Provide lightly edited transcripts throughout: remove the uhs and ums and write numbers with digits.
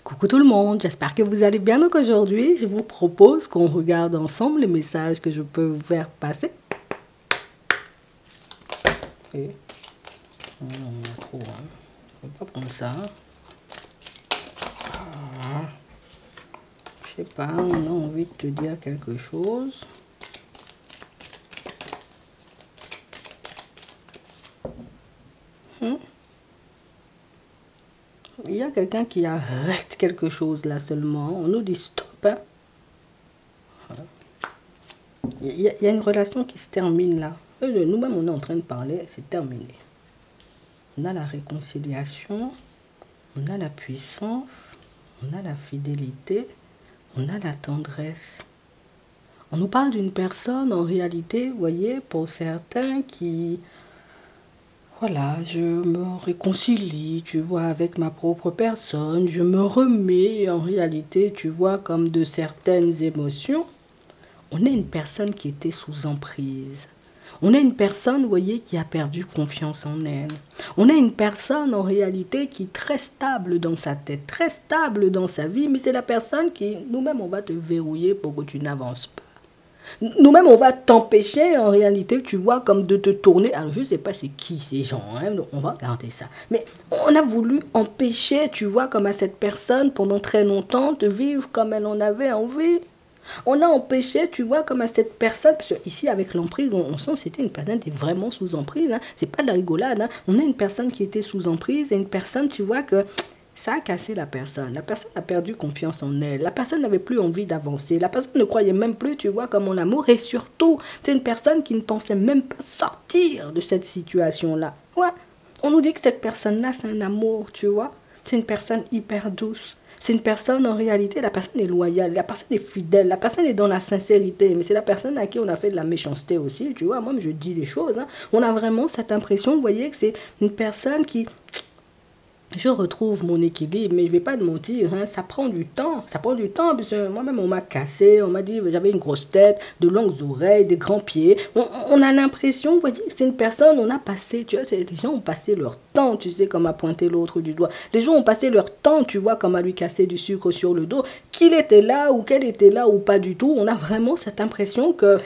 Coucou tout le monde, j'espère que vous allez bien. Donc aujourd'hui, je vous propose qu'on regarde ensemble les messages que je peux vous faire passer. Et on a trop, hein. Je ne vais pas prendre ça. Ah. Je sais pas, on a envie de te dire quelque chose. Il y a quelqu'un qui arrête quelque chose là seulement. On nous dit stop. Hein. Il y a une relation qui se termine là. Nous-mêmes, on est en train de parler, c'est terminé. On a la réconciliation, on a la puissance, on a la fidélité, on a la tendresse. On nous parle d'une personne, en réalité, vous voyez, pour certains qui... Voilà, je me réconcilie, tu vois, avec ma propre personne, je me remets, en réalité, tu vois, comme de certaines émotions. On est une personne qui était sous emprise. On est une personne, vous voyez, qui a perdu confiance en elle. On est une personne, en réalité, qui est très stable dans sa tête, très stable dans sa vie, mais c'est la personne qui, nous-mêmes, on va te verrouiller pour que tu n'avances pas. Nous-mêmes, on va t'empêcher, en réalité, tu vois, comme de te tourner. Alors, je ne sais pas c'est qui ces gens, hein, on va regarder ça. Mais on a voulu empêcher, tu vois, comme à cette personne, pendant très longtemps, de vivre comme elle en avait envie. On a empêché, tu vois, comme à cette personne, parce que ici, avec l'emprise, on sent que c'était une personne qui était vraiment sous emprise. Hein. C'est pas de la rigolade. Hein. On a une personne qui était sous emprise et une personne, tu vois, que ça a cassé la personne. La personne a perdu confiance en elle. La personne n'avait plus envie d'avancer. La personne ne croyait même plus, tu vois, comme en amour. Et surtout, c'est une personne qui ne pensait même pas sortir de cette situation-là. Ouais. On nous dit que cette personne-là, c'est un amour, tu vois. C'est une personne hyper douce. C'est une personne, en réalité, la personne est loyale, la personne est fidèle, la personne est dans la sincérité. Mais c'est la personne à qui on a fait de la méchanceté aussi, tu vois. Moi, je dis les choses. Hein. On a vraiment cette impression, vous voyez, que c'est une personne qui... Je retrouve mon équilibre, mais je ne vais pas te mentir, hein, ça prend du temps. Ça prend du temps, parce que moi-même, on m'a cassé, on m'a dit que j'avais une grosse tête, de longues oreilles, des grands pieds. On a l'impression, vous voyez, que c'est une personne, on a passé, tu vois, les gens ont passé leur temps, tu sais, comme à pointer l'autre du doigt. Les gens ont passé leur temps, tu vois, comme à lui casser du sucre sur le dos. Qu'il était là, ou qu'elle était là, ou pas du tout, on a vraiment cette impression que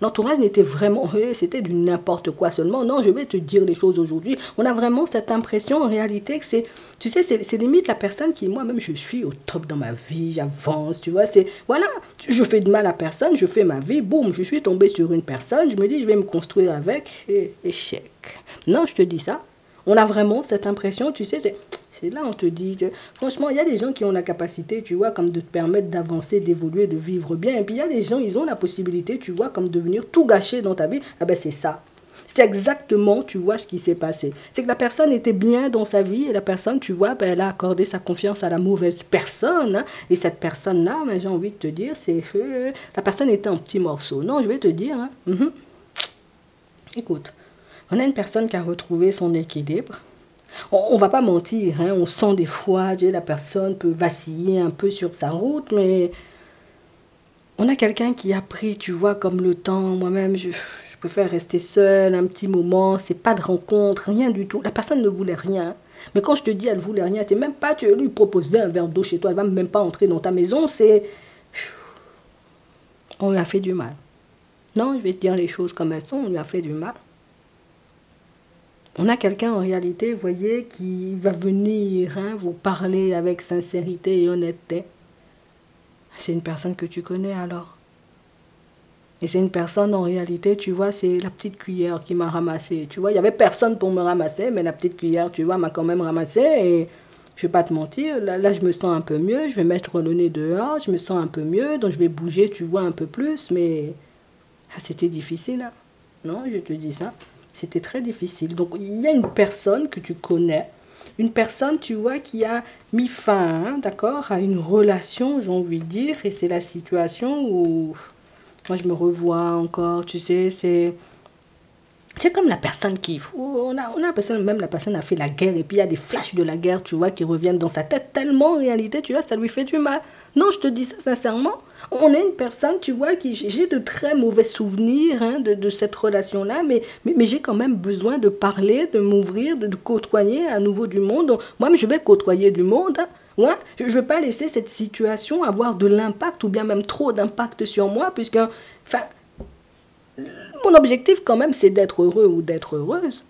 l'entourage n'était vraiment, c'était du n'importe quoi seulement. Non, je vais te dire les choses aujourd'hui. On a vraiment cette impression, en réalité, que c'est, tu sais, c'est limite la personne qui, moi-même, je suis au top dans ma vie, j'avance, tu vois, c'est, voilà, je fais de mal à personne, je fais ma vie, boum, je suis tombé sur une personne, je me dis, je vais me construire avec, et échec. Non, je te dis ça, on a vraiment cette impression, tu sais, c'est là on te dit, franchement, il y a des gens qui ont la capacité, tu vois, comme de te permettre d'avancer, d'évoluer, de vivre bien, et puis il y a des gens, ils ont la possibilité, tu vois, comme de venir tout gâcher dans ta vie, ah ben c'est ça. C'est exactement, tu vois, ce qui s'est passé. C'est que la personne était bien dans sa vie et la personne, tu vois, ben, elle a accordé sa confiance à la mauvaise personne. Hein, et cette personne-là, ben, j'ai envie de te dire, c'est la personne était en petits morceaux. Non, je vais te dire, hein, écoute, on a une personne qui a retrouvé son équilibre. On ne va pas mentir, hein, on sent des fois, tu sais, la personne peut vaciller un peu sur sa route, mais on a quelqu'un qui a pris, tu vois, comme le temps, moi-même, je préfère rester seule un petit moment, c'est pas de rencontre, rien du tout. La personne ne voulait rien. Mais quand je te dis elle voulait rien, c'est même pas tu lui proposer un verre d'eau chez toi, elle va même pas entrer dans ta maison, c'est... On lui a fait du mal. Non, je vais te dire les choses comme elles sont, on lui a fait du mal. On a quelqu'un en réalité, vous voyez, qui va venir hein, vous parler avec sincérité et honnêteté. C'est une personne que tu connais alors. Et c'est une personne, en réalité, tu vois, c'est la petite cuillère qui m'a ramassé. Tu vois, il n'y avait personne pour me ramasser, mais la petite cuillère, tu vois, m'a quand même ramassé. Et je ne vais pas te mentir, là, je me sens un peu mieux. Je vais mettre le nez dehors, je me sens un peu mieux. Donc, je vais bouger, tu vois, un peu plus. Mais c'était difficile. Hein. Non, je te dis ça. C'était très difficile. Donc, il y a une personne que tu connais. Une personne, tu vois, qui a mis fin, hein, d'accord, à une relation, j'ai envie de dire. Et c'est la situation où... Moi, je me revois encore, tu sais, c'est comme la personne qui... On a l'impression même la personne a fait la guerre et puis il y a des flashs de la guerre, tu vois, qui reviennent dans sa tête tellement, en réalité, tu vois, ça lui fait du mal. Non, je te dis ça sincèrement. On est une personne, tu vois, qui... J'ai de très mauvais souvenirs hein, de cette relation-là, mais j'ai quand même besoin de parler, de m'ouvrir, de côtoyer à nouveau du monde. Donc, moi, je vais côtoyer du monde, hein. Ouais, je ne veux pas laisser cette situation avoir de l'impact ou bien même trop d'impact sur moi, puisque, enfin, mon objectif quand même, c'est d'être heureux ou d'être heureuse.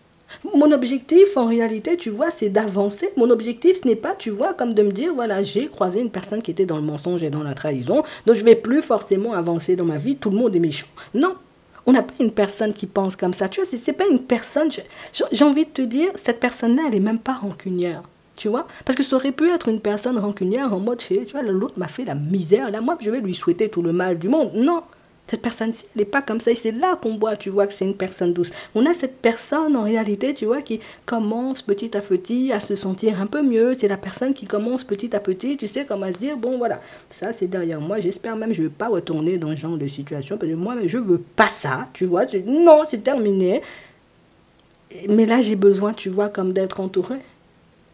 Mon objectif, en réalité, tu vois, c'est d'avancer. Mon objectif, ce n'est pas, tu vois, comme de me dire, voilà, j'ai croisé une personne qui était dans le mensonge et dans la trahison, donc je ne vais plus forcément avancer dans ma vie, tout le monde est méchant. Non, on n'a pas une personne qui pense comme ça. Tu vois, c'est pas une personne, j'ai envie de te dire, cette personne-là, elle n'est même pas rancunière. Tu vois, parce que ça aurait pu être une personne rancunière en mode, tu vois, l'autre m'a fait la misère, là, moi, je vais lui souhaiter tout le mal du monde. Non, cette personne-ci, elle n'est pas comme ça. Et c'est là qu'on voit, tu vois, que c'est une personne douce. On a cette personne, en réalité, tu vois, qui commence petit à petit à se sentir un peu mieux. C'est la personne qui commence petit à petit, tu sais, comme à se dire, bon, voilà, ça, c'est derrière moi. J'espère même, je ne vais pas retourner dans ce genre de situation. Parce que moi, je ne veux pas ça, tu vois. Non, c'est terminé. Mais là, j'ai besoin, tu vois, comme d'être entouré.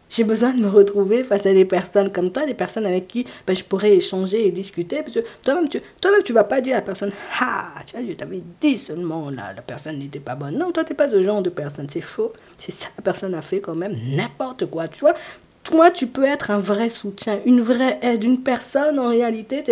J'ai besoin de me retrouver face à des personnes comme toi, des personnes avec qui ben, je pourrais échanger et discuter. Parce que toi-même, tu vas pas dire à la personne, ah, tu vois, je t'avais dit seulement, là, la personne n'était pas bonne. Non, toi, tu n'es pas ce genre de personne, c'est faux. C'est ça, la personne a fait quand même n'importe quoi, tu vois. Toi, tu peux être un vrai soutien, une vraie aide, une personne en réalité.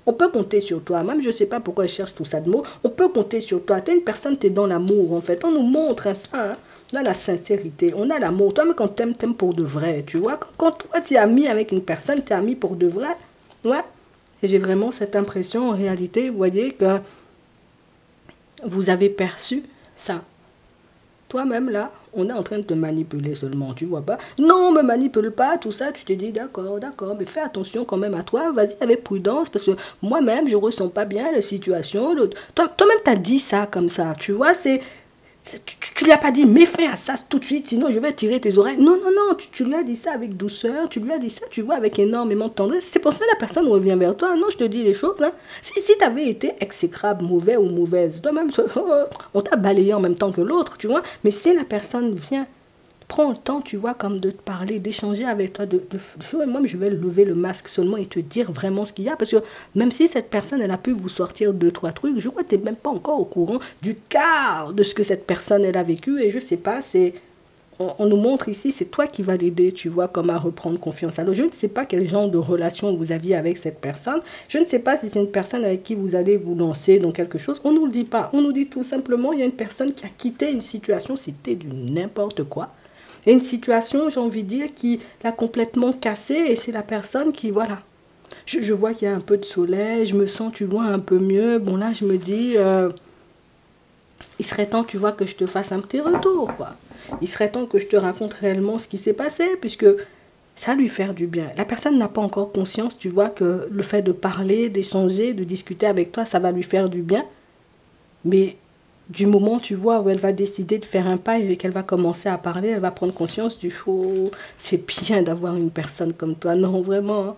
On peut compter sur toi. Même, je ne sais pas pourquoi je cherche tout ça de mots. On peut compter sur toi. Tu es une personne, tu es dans l'amour, en fait. On nous montre ça, hein. On a la sincérité, on a l'amour. Toi, mais quand t'aimes, t'aimes pour de vrai, tu vois. Quand toi, tu es ami avec une personne, tu es ami pour de vrai. Ouais. Et j'ai vraiment cette impression, en réalité, vous voyez, que vous avez perçu ça. Toi-même, là, on est en train de te manipuler seulement, tu vois pas. Non, me manipule pas, tout ça, tu te dis, d'accord, d'accord, mais fais attention quand même à toi, vas-y avec prudence, parce que moi-même, je ressens pas bien la situation. Toi-même, t'as dit ça comme ça, tu vois, tu lui as pas dit, mets fin à ça tout de suite, sinon je vais tirer tes oreilles. Non, non, non, tu lui as dit ça avec douceur, tu lui as dit ça, tu vois, avec énormément de tendresse. C'est pour ça que la personne revient vers toi. Non, je te dis les choses. Hein. Si tu avais été exécrable, mauvais ou mauvaise, toi-même, on t'a balayé en même temps que l'autre, tu vois. Mais si la personne vient, prends le temps, tu vois, comme de te parler, d'échanger avec toi, moi, je vais lever le masque seulement et te dire vraiment ce qu'il y a. Parce que même si cette personne, elle a pu vous sortir 2, 3 trucs, je crois que tu n'es même pas encore au courant du quart de ce que cette personne, elle a vécu. Et je sais pas, on nous montre ici, c'est toi qui vas l'aider, tu vois, comme à reprendre confiance. Alors, je ne sais pas quel genre de relation vous aviez avec cette personne. Je ne sais pas si c'est une personne avec qui vous allez vous lancer dans quelque chose. On ne nous le dit pas. On nous dit tout simplement, il y a une personne qui a quitté une situation, c'était du n'importe quoi. Et une situation, j'ai envie de dire, qui l'a complètement cassée et c'est la personne qui, voilà. Je vois qu'il y a un peu de soleil, je me sens, tu vois, un peu mieux. Bon, là, je me dis, il serait temps, tu vois, que je te fasse un petit retour, quoi. Il serait temps que je te raconte réellement ce qui s'est passé, puisque ça va lui faire du bien. La personne n'a pas encore conscience, tu vois, que le fait de parler, d'échanger, de discuter avec toi, ça va lui faire du bien. Mais du moment, tu vois, où elle va décider de faire un pas et qu'elle va commencer à parler, elle va prendre conscience du oh, c'est bien d'avoir une personne comme toi. Non, vraiment.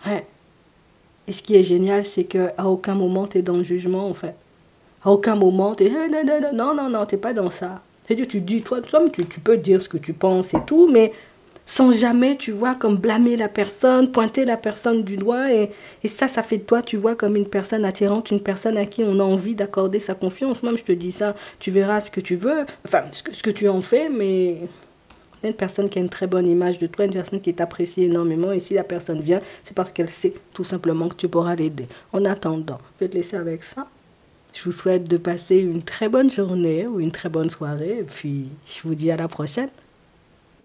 Hein. Ouais. Et ce qui est génial, c'est qu'à aucun moment, tu es dans le jugement, en fait. À aucun moment, tu es non, non, non, non, non, non, tu n'es pas dans ça. C'est-à-dire, tu dis, toi, tu peux dire ce que tu penses et tout, mais sans jamais, tu vois, comme blâmer la personne, pointer la personne du doigt. Et ça fait de toi, tu vois, comme une personne attirante, une personne à qui on a envie d'accorder sa confiance. Même, je te dis ça, tu verras ce que tu veux, enfin, ce que tu en fais, mais une personne qui a une très bonne image de toi, une personne qui t'apprécie énormément. Et si la personne vient, c'est parce qu'elle sait tout simplement que tu pourras l'aider. En attendant, je vais te laisser avec ça. Je vous souhaite de passer une très bonne journée ou une très bonne soirée. Et puis, je vous dis à la prochaine.